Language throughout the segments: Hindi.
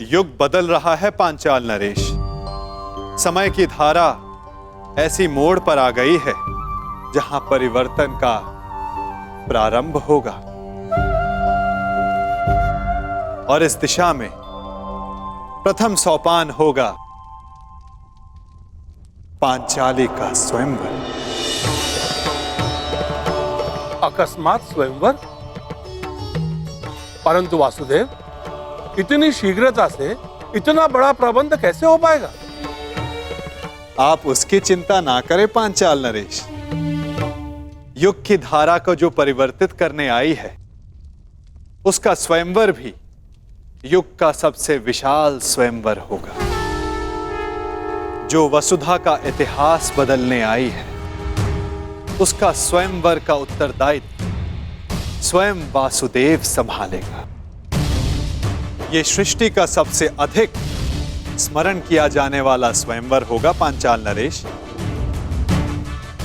युग बदल रहा है पांचाल नरेश। समय की धारा ऐसी मोड़ पर आ गई है जहां परिवर्तन का प्रारंभ होगा और इस दिशा में प्रथम सोपान होगा पांचाली का स्वयंवर। अकस्मात स्वयंवर? परंतु वासुदेव, इतनी शीघ्रता से इतना बड़ा प्रबंध कैसे हो पाएगा? आप उसकी चिंता ना करें पांचाल नरेश। युग की धारा को जो परिवर्तित करने आई है, उसका स्वयंवर भी युग का सबसे विशाल स्वयंवर होगा। जो वसुधा का इतिहास बदलने आई है, उसका स्वयंवर का उत्तरदायित्व स्वयं वासुदेव संभालेगा। यह सृष्टि का सबसे अधिक स्मरण किया जाने वाला स्वयंवर होगा पांचाल नरेश।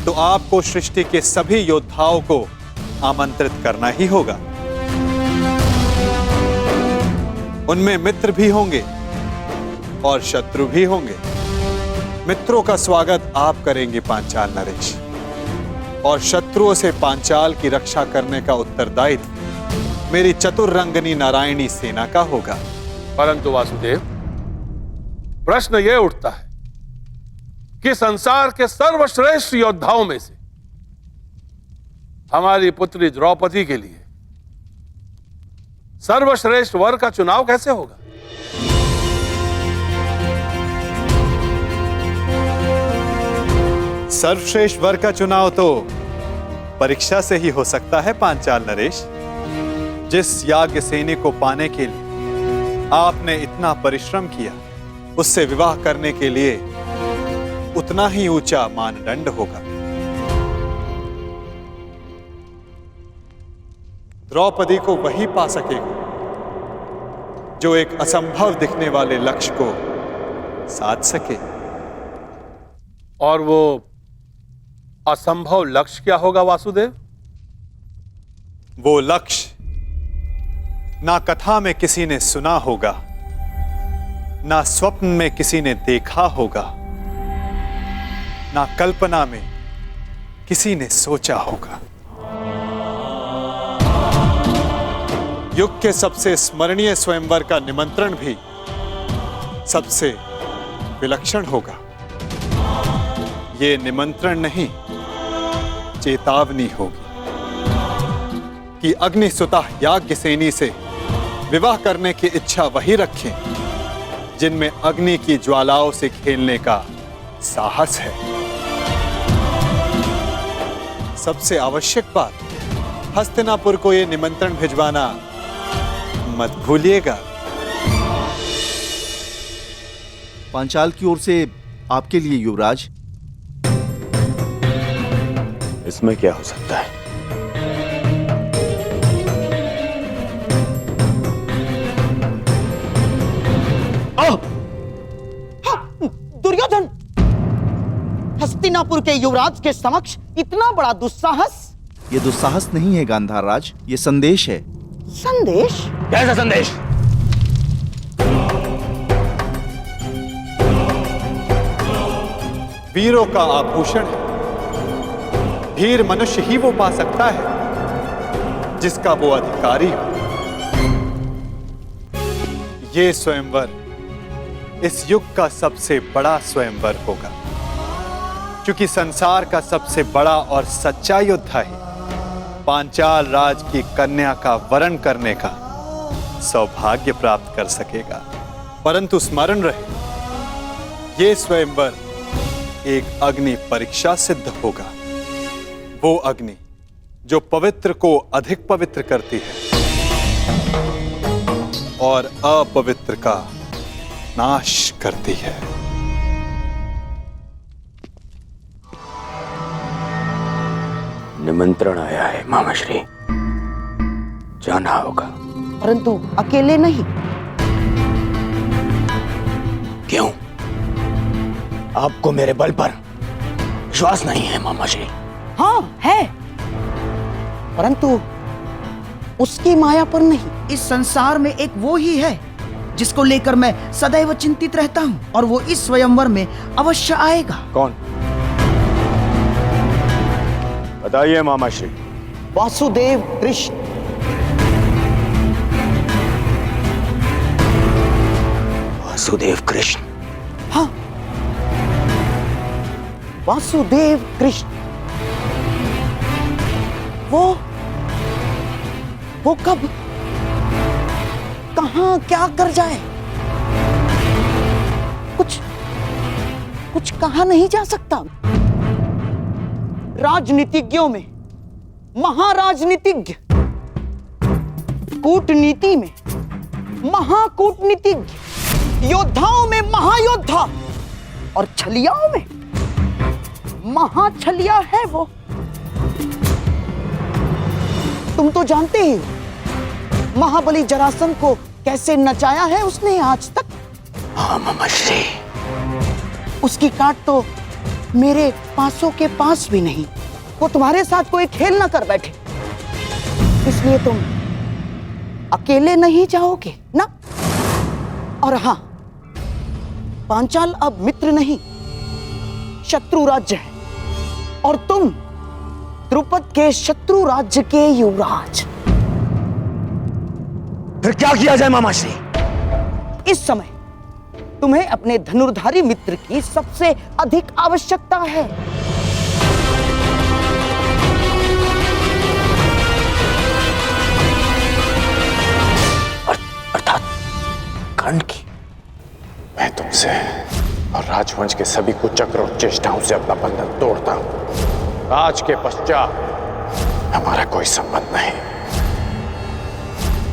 तो आपको सृष्टि के सभी योद्धाओं को आमंत्रित करना ही होगा। उनमें मित्र भी होंगे और शत्रु भी होंगे। मित्रों का स्वागत आप करेंगे पांचाल नरेश, और शत्रुओं से पांचाल की रक्षा करने का उत्तरदायित्व मेरी चतुर्रंगनी नारायणी सेना का होगा। परंतु वासुदेव, प्रश्न यह उठता है कि संसार के सर्वश्रेष्ठ योद्धाओं में से हमारी पुत्री द्रौपदी के लिए सर्वश्रेष्ठ वर का चुनाव कैसे होगा? सर्वश्रेष्ठ वर का चुनाव तो परीक्षा से ही हो सकता है पांचाल नरेश। जिस याज्ञसेनी को पाने के लिए आपने इतना परिश्रम किया, उससे विवाह करने के लिए उतना ही ऊंचा मानदंड होगा। द्रौपदी को वही पा सकेगा जो एक असंभव दिखने वाले लक्ष्य को साध सके। और वो असंभव लक्ष्य क्या होगा वासुदेव? वो लक्ष्य ना कथा में किसी ने सुना होगा, ना स्वप्न में किसी ने देखा होगा, ना कल्पना में किसी ने सोचा होगा। युग के सबसे स्मरणीय स्वयंवर का निमंत्रण भी सबसे विलक्षण होगा। ये निमंत्रण नहीं, चेतावनी होगी कि अग्निसुता याज्ञसेनी से विवाह करने की इच्छा वही रखें जिनमें अग्नि की ज्वालाओं से खेलने का साहस है। सबसे आवश्यक बात, हस्तिनापुर को यह निमंत्रण भिजवाना मत भूलिएगा। पांचाल की ओर से आपके लिए युवराज। इसमें क्या हो सकता है? दुर्योधन, हस्तिनापुर के युवराज के समक्ष इतना बड़ा दुस्साहस? ये दुस्साहस नहीं है गांधार राज, ये संदेश है। संदेश? कैसा संदेश? वीरों का आभूषण है। वीर मनुष्य ही वो पा सकता है जिसका वो अधिकारी हो। ये स्वयंवर इस युग का सबसे बड़ा स्वयंवर होगा, क्योंकि संसार का सबसे बड़ा और सच्चा योद्धा ही पांचाल राज की कन्या का वरण करने का सौभाग्य प्राप्त कर सकेगा। परंतु स्मरण रहे, ये स्वयंवर एक अग्नि परीक्षा सिद्ध होगा। वो अग्नि जो पवित्र को अधिक पवित्र करती है और अपवित्र का नाश करती है। निमंत्रण आया है मामाश्री, जाना होगा। परंतु अकेले नहीं। क्यों? आपको मेरे बल पर विश्वास नहीं है मामाश्री? हाँ है, परंतु उसकी माया पर नहीं। इस संसार में एक वो ही है जिसको लेकर मैं सदैव चिंतित रहता हूँ, और वो इस स्वयंवर में अवश्य आएगा। कौन? बताइए मामा श्री। वासुदेव कृष्ण। वासुदेव कृष्ण। हाँ, वासुदेव कृष्ण। वो कब, कहां, क्या कर जाए, कुछ कहा नहीं जा सकता। राजनीतिज्ञों में महाराजनीतिज्ञ, कूटनीति में महाकूटनीतिज्ञ, योद्धाओं में महायोद्धा और छलियाओं में महाछलिया है वो। तुम तो जानते ही हो महाबली जरासंध को कैसे नचाया है उसने आज तक। हाँ मामा श्री। उसकी काट तो मेरे पासों के पास भी नहीं। वो तुम्हारे साथ कोई खेल ना कर बैठे, इसलिए तुम अकेले नहीं जाओगे ना। और हाँ, पांचाल अब मित्र नहीं, शत्रु राज्य है, और तुम द्रुपद के शत्रु राज्य के युवराज। फिर क्या किया जाए मामा श्री? इस समय तुम्हें अपने धनुर्धारी मित्र की सबसे अधिक आवश्यकता है। अर्थात कर्ण की। मैं तुमसे और राजवंश के सभी कुचक्र और चेष्टाओं से अपना बंधन तोड़ता हूं। आज के पश्चात हमारा कोई संबंध नहीं।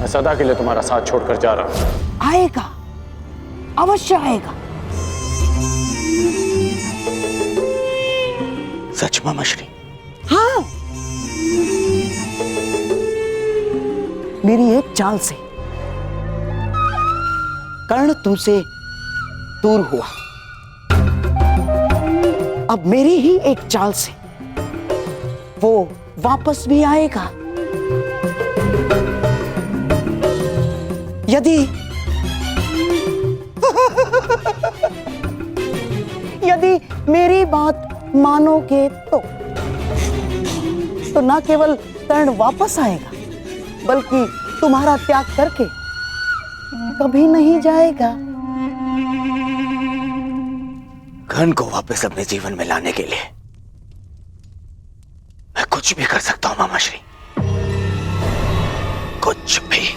मैं सदा के लिए तुम्हारा साथ छोड़कर जा रहा हूं। आएगा, अवश्य आएगा। सच मामा श्री? हाँ, मेरी एक चाल से कर्ण तुमसे दूर हुआ, अब मेरी ही एक चाल से वो वापस भी आएगा। यदि यदि मेरी बात मानोगे तो ना केवल कर्ण वापस आएगा, बल्कि तुम्हारा त्याग करके कभी नहीं जाएगा। कर्ण को वापस अपने जीवन में लाने के लिए मैं कुछ भी कर सकता हूं मामा श्री, कुछ भी।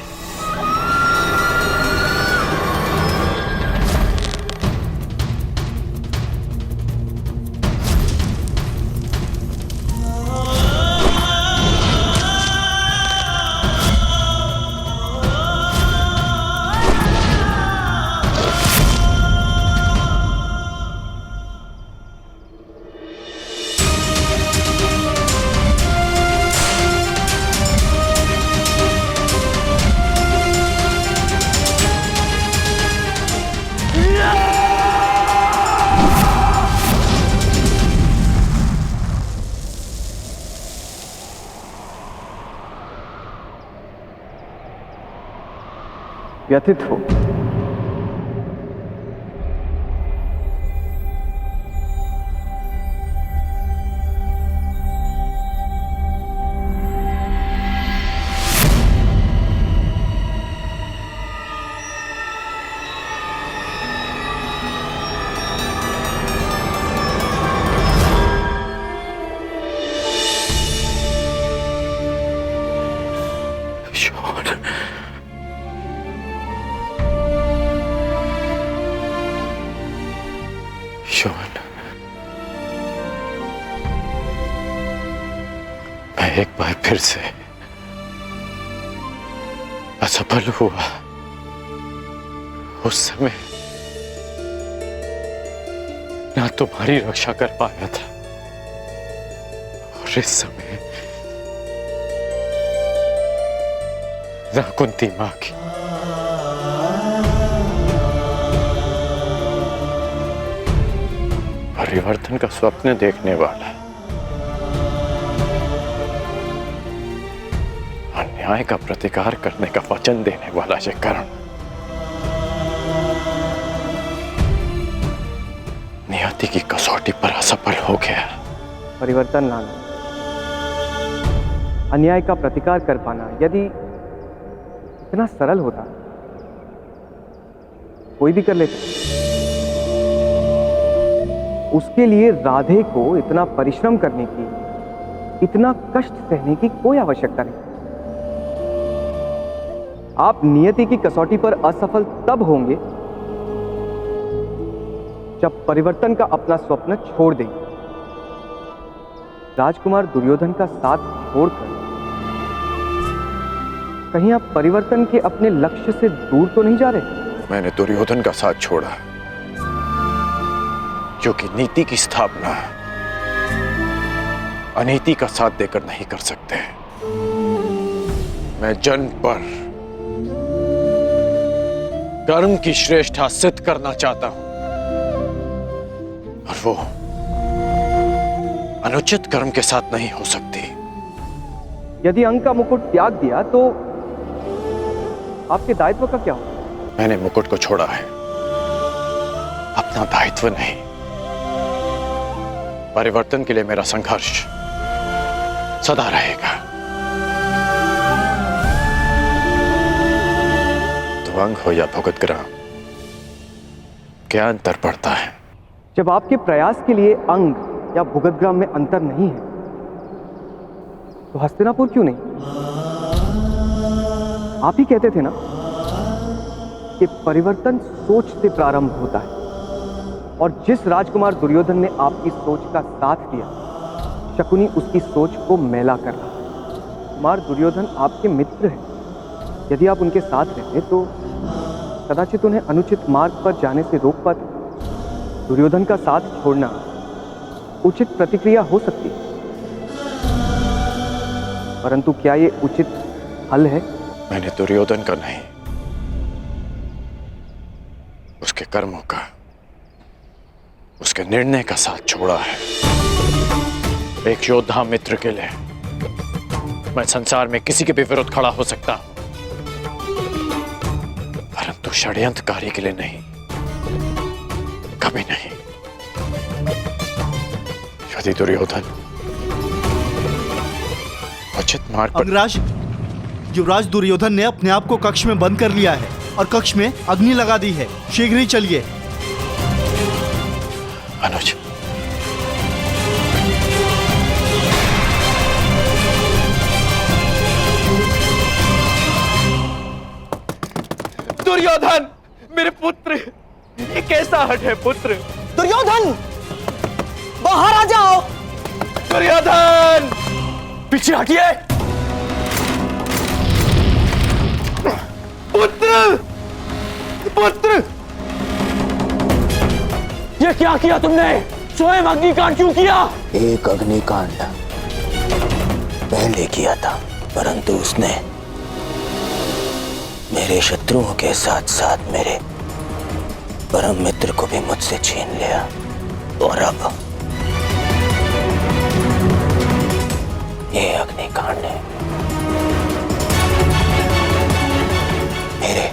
व्यथित हो। मैं एक बार फिर से असफल हुआ। उस समय ना तुम्हारी रक्षा कर पाया था, और इस समय ना कुंती मां की। परिवर्तन का स्वप्न देखने वाला, अन्याय का प्रतिकार करने का वचन देने वाला ये कर्ण नीति की कसौटी पर असफल हो गया। परिवर्तन लाना, अन्याय का प्रतिकार कर पाना यदि इतना सरल होता कोई भी कर लेता। उसके लिए राधे को इतना परिश्रम करने की, इतना कष्ट सहने की कोई आवश्यकता नहीं। आप नियति की कसौटी पर असफल तब होंगे जब परिवर्तन का अपना स्वप्न छोड़ देंगे। राजकुमार दुर्योधन का साथ छोड़कर कहीं आप परिवर्तन के अपने लक्ष्य से दूर तो नहीं जा रहे? मैंने दुर्योधन का साथ छोड़ा क्योंकि नीति की स्थापना अनीति का साथ देकर नहीं कर सकते। मैं जन्म पर कर्म की श्रेष्ठता सिद्ध करना चाहता हूं और वो अनुचित कर्म के साथ नहीं हो सकती। यदि अंक का मुकुट त्याग दिया तो आपके दायित्व का क्या होगा? मैंने मुकुट को छोड़ा है, अपना दायित्व नहीं। परिवर्तन के लिए मेरा संघर्ष सदा रहेगा। ध्वंग हो या भुगतग्राम, क्या अंतर पड़ता है? जब आपके प्रयास के लिए अंग या भुगतग्राम में अंतर नहीं है तो हस्तिनापुर क्यों नहीं? आप ही कहते थे ना कि परिवर्तन सोच से प्रारंभ होता है, और जिस राजकुमार दुर्योधन ने आपकी सोच का साथ दिया, शकुनी उसकी सोच को मैला कर रहा है। कुमार दुर्योधन आपके मित्र हैं। यदि आप उनके साथ रहते तो कदाचित उन्हें अनुचित मार्ग पर जाने से रोक पाते। दुर्योधन का साथ छोड़ना उचित प्रतिक्रिया हो सकती है, परंतु क्या ये उचित हल है? मैंने दुर्योधन का नहीं, उसके कर्मों का, उसके निर्णय का साथ छोड़ा है। एक योद्धा मित्र के लिए मैं संसार में किसी के भी विरुद्ध खड़ा हो सकता हूं, परंतु षड्यंत्रकारी के लिए नहीं, कभी नहीं। यदि दुर्योधन उचित मार्ग पर... अंगराज, युवराज दुर्योधन ने अपने आप को कक्ष में बंद कर लिया है और कक्ष में अग्नि लगा दी है। शीघ्र ही चलिए। अनुज, दुर्योधन, मेरे पुत्र, ये कैसा हट है पुत्र? दुर्योधन, बाहर आ जाओ। दुर्योधन, पीछे हटिए। पुत्र, पुत्र, ये क्या किया तुमने? स्वयं अग्निकांड क्यों किया? एक अग्निकांड पहले किया था, परंतु उसने मेरे शत्रुओं के साथ साथ मेरे परम मित्र को भी मुझसे छीन लिया, और अब ये अग्निकांड है मेरे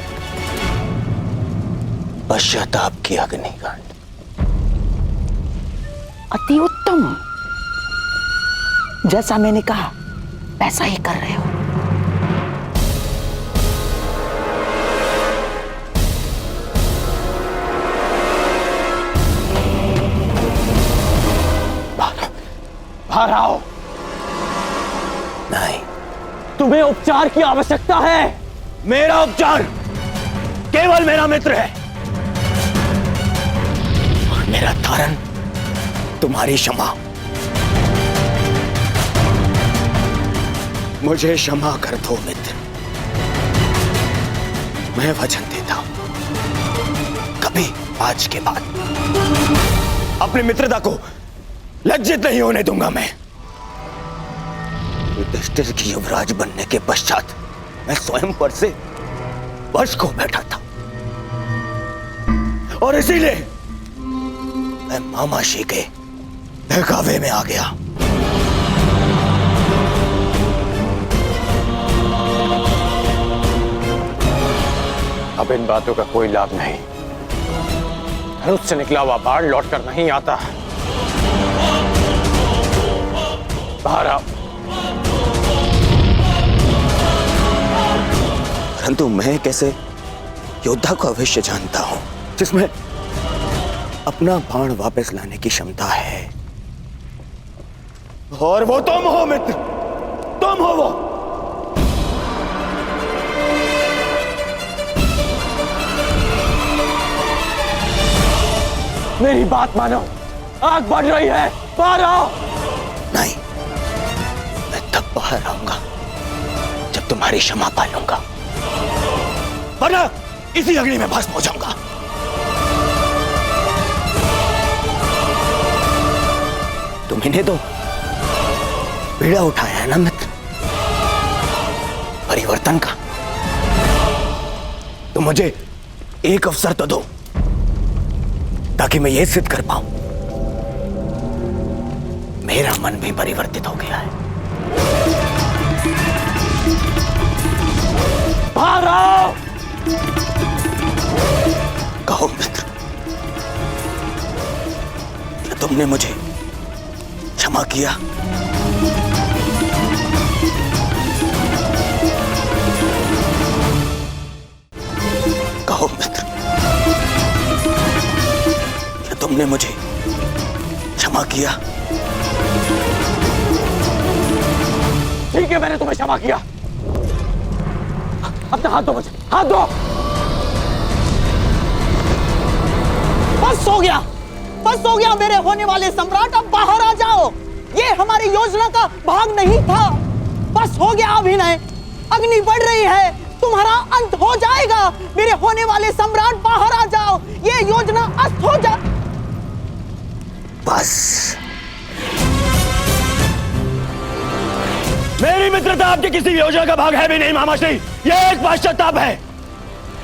पश्चाताप की अग्निकांड। अति उत्तम, जैसा मैंने कहा वैसा ही कर रहे हो। बाहर आओ। नहीं, तुम्हें उपचार की आवश्यकता है। मेरा उपचार केवल मेरा मित्र है, और मेरा तारण तुम्हारी क्षमा। मुझे क्षमा कर दो मित्र, मैं वचन देता हूं कभी आज के बाद अपनी मित्रता को लज्जित नहीं होने दूंगा। मैं युधिष्ठिर की युवराज बनने के पश्चात मैं स्वयं पर से वश को बैठा था, और इसीलिए मैं मामाशी के बहकावे में आ गया। अब इन बातों का कोई लाभ नहीं। धनुष से निकला हुआ बाण लौटकर नहीं आता। बाहर आओ। परंतु मैं कैसे योद्धा को अवश्य जानता हूं जिसमें अपना बाण वापस लाने की क्षमता है, और वो तुम हो मित्र, तुम हो वो। मेरी बात मानो, आग बढ़ रही है, बाहर आओ। नहीं, मैं तब बाहर आऊंगा जब तुम्हारी क्षमा पालूंगा, वरना इसी अग्नि में भस्म हो जाऊंगा। तुम्हें तो बीड़ा उठाया है ना मित्र, परिवर्तन का। तो मुझे एक अवसर तो दो ताकि मैं यह सिद्ध कर पाऊं मेरा मन भी परिवर्तित हो गया है। बाहर आओ। कहो मित्र, क्या तुमने मुझे क्षमा किया? कहो मित्र, क्या तुमने मुझे क्षमा किया? ठीक है, मैंने तुम्हें क्षमा किया। अपना हाथ दो मुझे, हाथ दो। बस हो गया, बस हो गया मेरे होने वाले सम्राट, अब बाहर आ जाओ। ये हमारी योजना का भाग नहीं था। बस हो गया अभिनय, अग्नि बढ़ रही है, तुम्हारा अंत हो जाएगा। मेरे होने वाले सम्राट बाहर आ जाओ, ये योजना अस्त हो जा। बस मेरी मित्रता आपकी किसी योजना का भाग है भी नहीं मामाश्री, यह एक पश्चाताप है।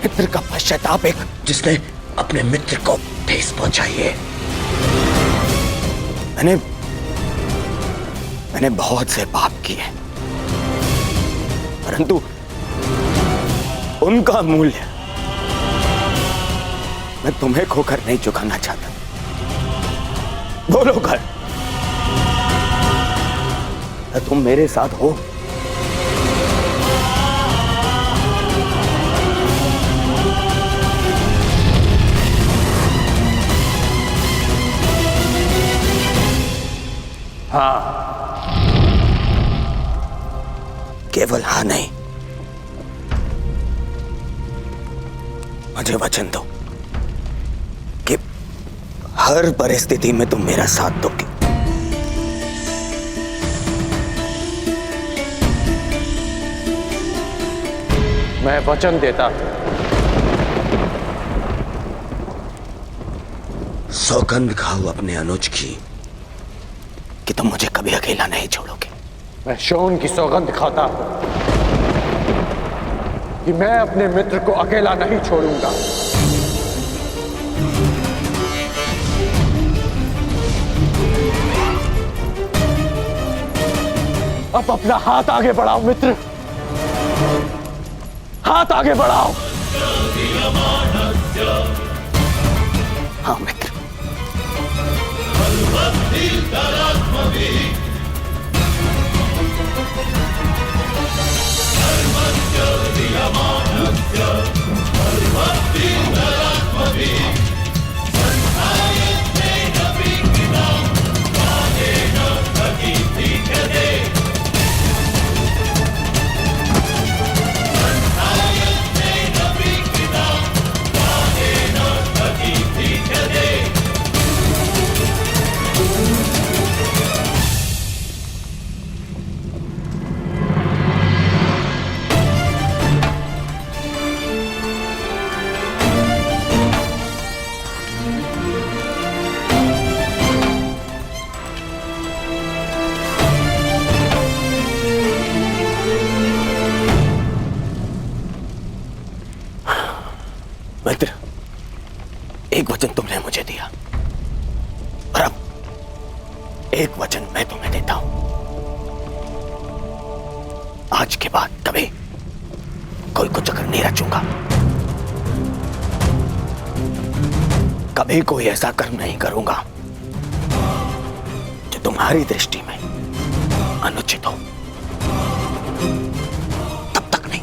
मित्र का पश्चाताप एक जिसने अपने मित्र को ठेस पहुंचाई है। मैंने बहुत से पाप किए, परंतु उनका मूल्य मैं तुम्हें खोकर नहीं चुकाना चाहता। बोलो घर, क्या तुम मेरे साथ हो? हाँ। केवल हाँ नहीं, मुझे वचन दो कि हर परिस्थिति में तुम मेरा साथ दोगे। मैं वचन देता हूं। सौगंध खाओ अपने अनुज की कि तुम मुझे कभी अकेला नहीं छोड़ोगे। मैं शोन की सौगंध खाता हूं कि मैं अपने मित्र को अकेला नहीं छोड़ूंगा। अब अपना हाथ आगे बढ़ाओ मित्र, हाथ आगे बढ़ाओ। हाँ मित्र, मित्र, एक वचन तुमने मुझे दिया और अब एक वचन मैं तुम्हें देता हूं। आज के बाद कभी कोई कुचक्र नहीं रचूंगा, कभी कोई ऐसा कर्म नहीं करूंगा जो तुम्हारी दृष्टि में अनुचित हो। तब तक नहीं,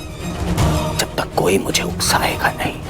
जब तक कोई मुझे उकसाएगा नहीं।